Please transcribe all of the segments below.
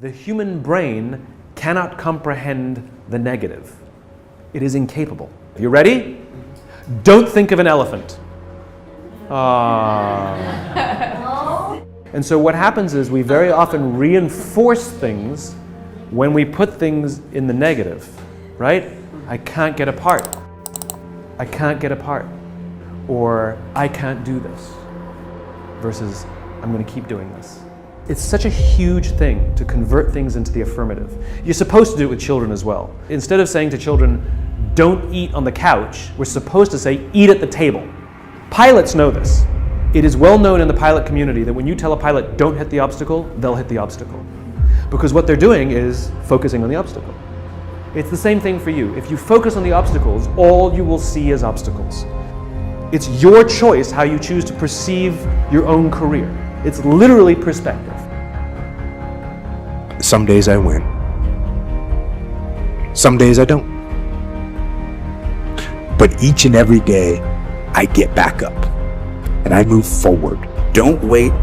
The human brain cannot comprehend the negative. It is incapable. You ready? Don't think of an elephant. And so what happens is we very often reinforce things when we put things in the negative, right? I can't get apart. I can't get apart. Or I can't do this. Versus I'm going to keep doing this. It's such a huge thing to convert things into the affirmative. You're supposed to do it with children as well. Instead of saying to children, don't eat on the couch, we're supposed to say, eat at the table. Pilots know this. It is well known in the pilot community that when you tell a pilot, don't hit the obstacle, they'll hit the obstacle. Because what they're doing is focusing on the obstacle. It's the same thing for you. If you focus on the obstacles, all you will see is obstacles. It's your choice how you choose to perceive your own career. It's literally perspective. Some days I win. Some days I don't. But each and every day, I get back up and I move forward. Don't wait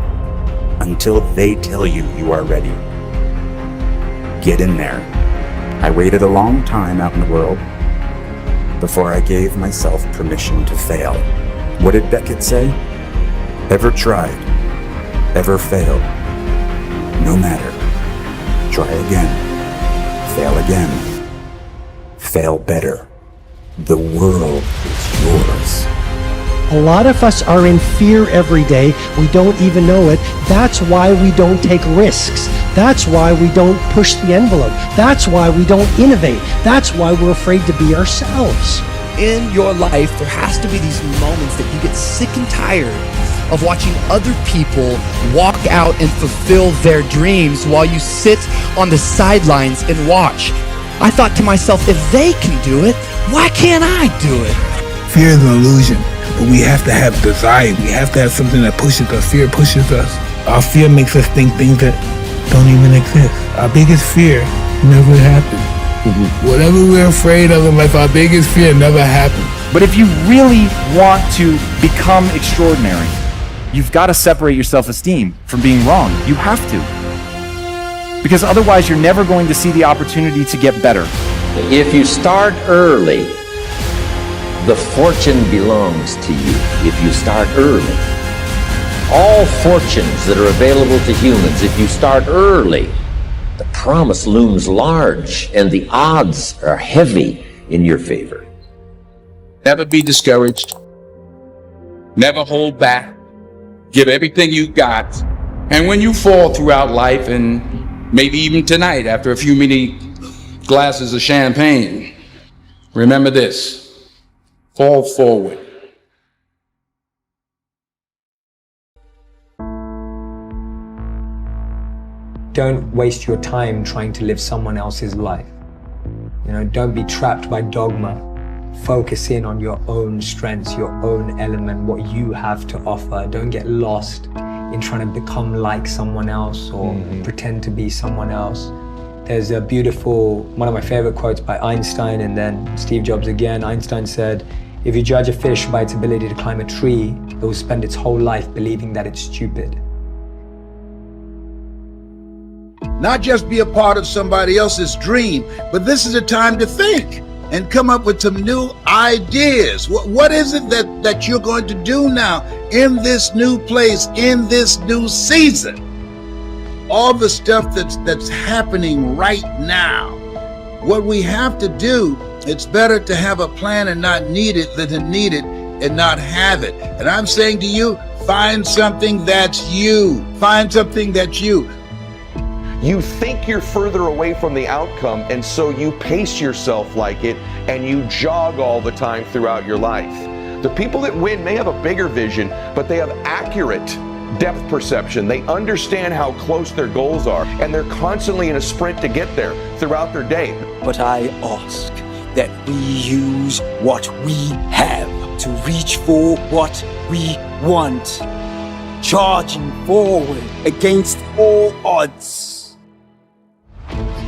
until they tell you you are ready. Get in there. I waited a long time out in the world before I gave myself permission to fail. What did Beckett say? Ever tried, ever failed. No matter. Try again. Fail again. Fail better. The world is yours. A lot of us are in fear every day. We don't even know it. That's why we don't take risks. That's why we don't push the envelope. That's why we don't innovate. That's why we're afraid to be ourselves. In your life, there has to be these moments that you get sick and tired of watching other people walk out and fulfill their dreams while you sit on the sidelines and watch. I thought to myself, if they can do it, why can't I do it? Fear is an illusion, but we have to have desire. We have to have something that pushes us. Fear pushes us. Our fear makes us think things that don't even exist. Our biggest fear never happened. Whatever we're afraid of in life, our biggest fear never happened. But if you really want to become extraordinary, you've got to separate your self-esteem from being wrong. You have to. Because otherwise you're never going to see the opportunity to get better. If you start early, the fortune belongs to you. If you start early. All fortunes that are available to humans, if you start early, the promise looms large and the odds are heavy in your favor. Never be discouraged. Never hold back. Give everything you got. And when you fall throughout life, and maybe even tonight after a few many glasses of champagne, remember this: fall forward. Don't waste your time trying to live someone else's life. Don't be trapped by dogma. Focus in on your own strengths, your own element, what you have to offer. Don't get lost in trying to become like someone else or pretend to be someone else. There's a beautiful, one of my favorite quotes by Einstein and then Steve Jobs again. Einstein said, if you judge a fish by its ability to climb a tree, it will spend its whole life believing that it's stupid. Not just be a part of somebody else's dream, but this is a time to think and come up with some new ideas. What is it that you're going to do now in this new place, in this new season? All the stuff that's happening right now. What we have to do, it's better to have a plan and not need it than to need it and not have it. And I'm saying to you, find something that's you. Find something that's you. You think you're further away from the outcome, and so you pace yourself like it, and you jog all the time throughout your life. The people that win may have a bigger vision, but they have accurate depth perception. They understand how close their goals are, and they're constantly in a sprint to get there throughout their day. But I ask that we use what we have to reach for what we want, charging forward against all odds.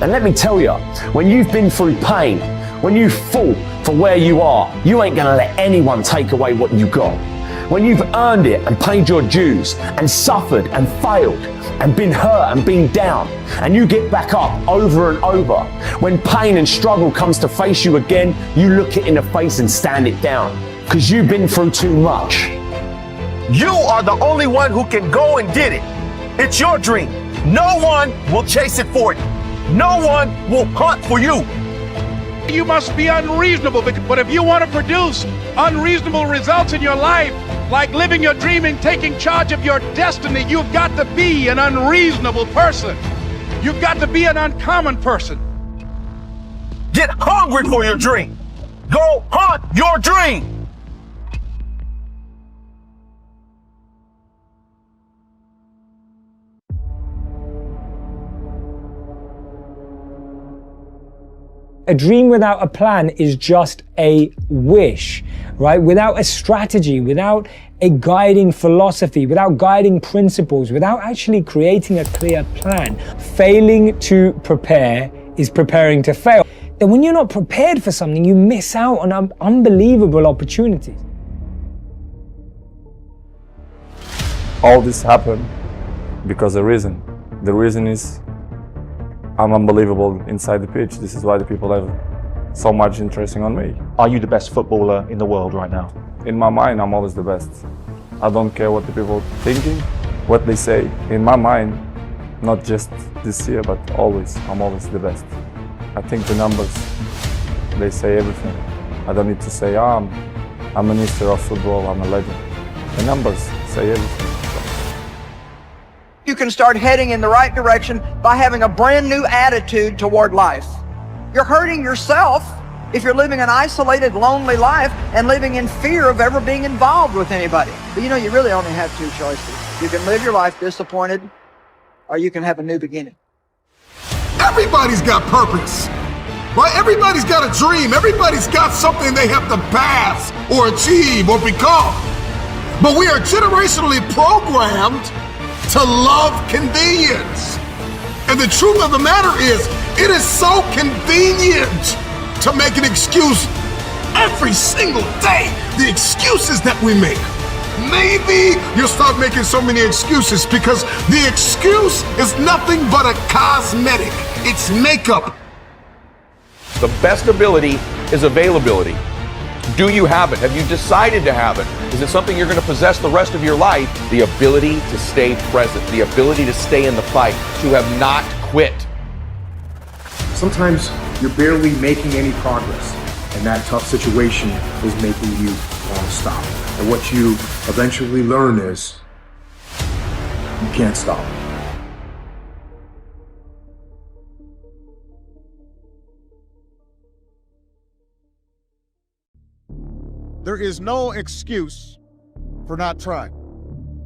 And let me tell you, when you've been through pain, when you fought for where you are, you ain't gonna let anyone take away what you got. when you've earned it and paid your dues and suffered and failed and been hurt and been down, and you get back up over and over, when pain and struggle comes to face you again, you look it in the face and stand it down, because you've been through too much. You are the only one who can go and get it. It's your dream. No one will chase it for you. No one will hunt for you. You must be unreasonable, but if you want to produce unreasonable results in your life, like living your dream and taking charge of your destiny, you've got to be an unreasonable person. You've got to be an uncommon person. Get hungry for your dream. Go hunt your dream. A dream without a plan is just a wish, right? Without a strategy, without a guiding philosophy, without guiding principles, without actually creating a clear plan. Failing to prepare is preparing to fail. Then when you're not prepared for something, you miss out on unbelievable opportunities. All this happened because of a reason. The reason is I'm unbelievable inside the pitch. This is why the people have so much interest on me. Are you the best footballer in the world right now? In my mind, I'm always the best. I don't care what the people are thinking, what they say. In my mind, not just this year, but always, I'm always the best. I think the numbers, they say everything. I don't need to say, I'm a minister of football, I'm a legend. The numbers say everything. You can start heading in the right direction by having a brand new attitude toward life. You're hurting yourself if you're living an isolated, lonely life and living in fear of ever being involved with anybody. But you know, you really only have two choices. You can live your life disappointed, or you can have a new beginning. Everybody's got purpose, right? Everybody's got a dream. Everybody's got something they have to pass or achieve or become. But we are generationally programmed to love convenience. And the truth of the matter is, it is so convenient to make an excuse every single day. The excuses that we make. Maybe you'll start making so many excuses because the excuse is nothing but a cosmetic. It's makeup. The best ability is availability. Do you have it? Have you decided to have it? Is it something you're going to possess the rest of your life? The ability to stay present, the ability to stay in the fight, to have not quit. Sometimes you're barely making any progress, and that tough situation is making you want to stop. And what you eventually learn is you can't stop. There is no excuse for not trying.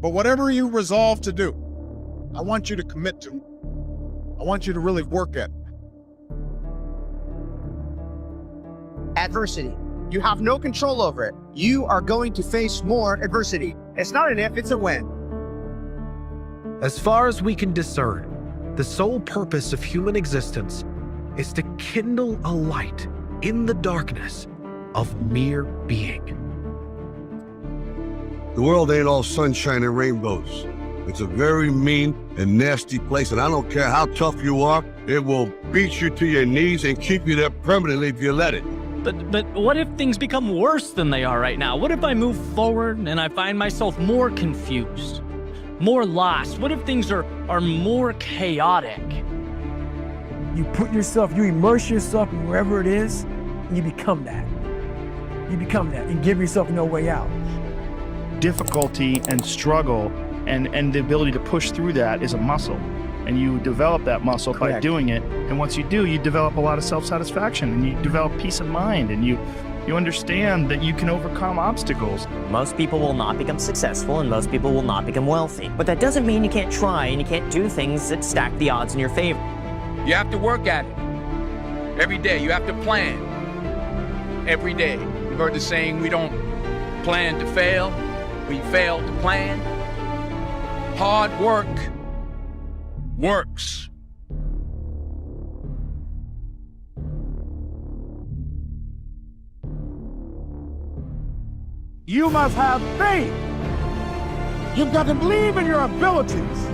But whatever you resolve to do, I want you to commit to. I want you to really work at it. Adversity. You have no control over it. You are going to face more adversity. It's not an if, it's a when. As far as we can discern, the sole purpose of human existence is to kindle a light in the darkness of mere being. The world ain't all sunshine and rainbows. It's a very mean and nasty place, and I don't care how tough you are, it will beat you to your knees and keep you there permanently if you let it. But what if things become worse than they are right now? What if I move forward and I find myself more confused, more lost? What if things are more chaotic? You put yourself, you immerse yourself in wherever it is, and you become that. You become that and give yourself no way out. Difficulty and struggle and the ability to push through that is a muscle. And you develop that muscle by doing it. And once you do, you develop a lot of self-satisfaction and you develop peace of mind and you understand that you can overcome obstacles. Most people will not become successful and most people will not become wealthy. But that doesn't mean you can't try and you can't do things that stack the odds in your favor. You have to work at it. Every day, you have to plan. Every day. You've heard the saying, we don't plan to fail, we fail to plan. Hard work works. You must have faith You've got to believe in your abilities,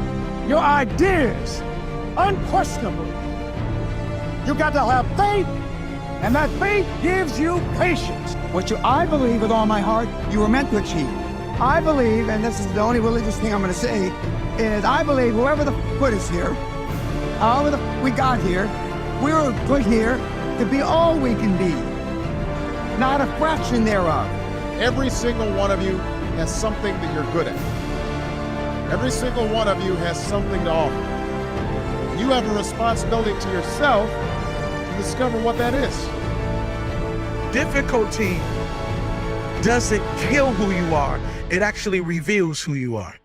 your ideas, unquestionably. You've got to have faith, and that faith gives you patience. I believe with all my heart you were meant to achieve. I believe, and this is the only religious thing I'm going to say, is I believe whoever the put us here, however we got here, we were put here to be all we can be, not a fraction thereof. Every single one of you has something that you're good at. Every single one of you has something to offer. You have a responsibility to yourself to discover what that is. Difficulty doesn't kill who you are. It actually reveals who you are.